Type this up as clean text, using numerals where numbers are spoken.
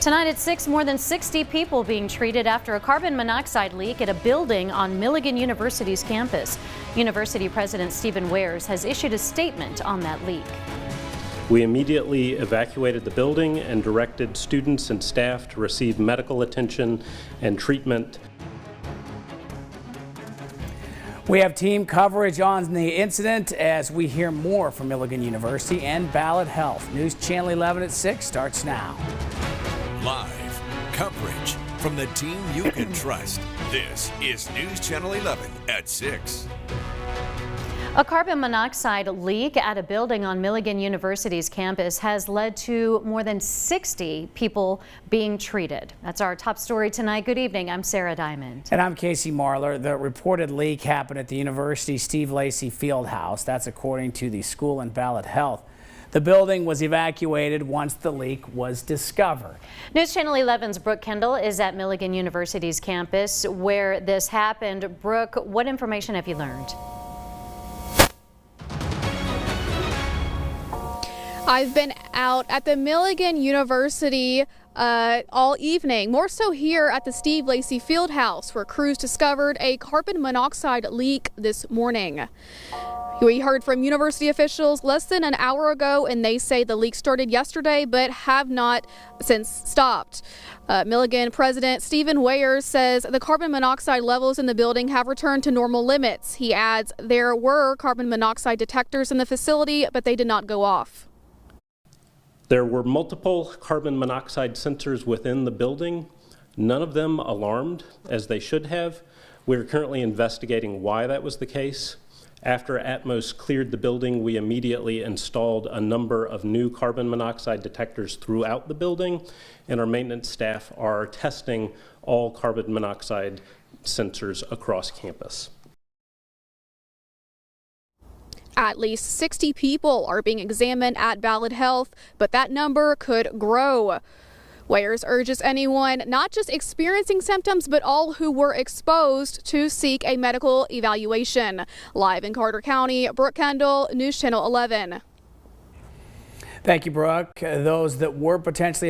Tonight at 6, more than 60 people being treated after a carbon monoxide leak at a building on Milligan University's campus. University President Stephen Wares has issued a statement on that leak. We immediately evacuated the building and directed students and staff to receive medical attention and treatment. We have team coverage on the incident as we hear more from Milligan University and Ballad Health. News Channel 11 at 6 starts now. Live coverage from the team you can trust. This is News Channel 11 at 6. A carbon monoxide leak at a building on Milligan University's campus has led to more than 60 people being treated. That's our top story tonight. Good evening. I'm Sarah Diamond. And I'm Casey Marler. The reported leak happened at the university's Steve Lacey Fieldhouse. That's according to the school and Ballad Health. The building was evacuated once the leak was discovered. News Channel 11's Brooke Kendall is at Milligan University's campus where this happened. Brooke, what information have you learned? I've been out at the Milligan University all evening, more so here at the Steve Lacey Fieldhouse, where crews discovered a carbon monoxide leak this morning. We heard from university officials less than an hour ago, and they say the leak started yesterday but have not since stopped. Milligan President Stephen Wares says the carbon monoxide levels in the building have returned to normal limits. He adds there were carbon monoxide detectors in the facility, but they did not go off. There were multiple carbon monoxide sensors within the building, none of them alarmed as they should have. We're currently investigating why that was the case. After Atmos cleared the building, we immediately installed a number of new carbon monoxide detectors throughout the building, and our maintenance staff are testing all carbon monoxide sensors across campus. At least 60 people are being examined at Ballad Health, but that number could grow. Wares urges anyone not just experiencing symptoms, but all who were exposed to seek a medical evaluation. Live in Carter County, Brooke Kendall, News Channel 11. Thank you, Brooke. Those that were potentially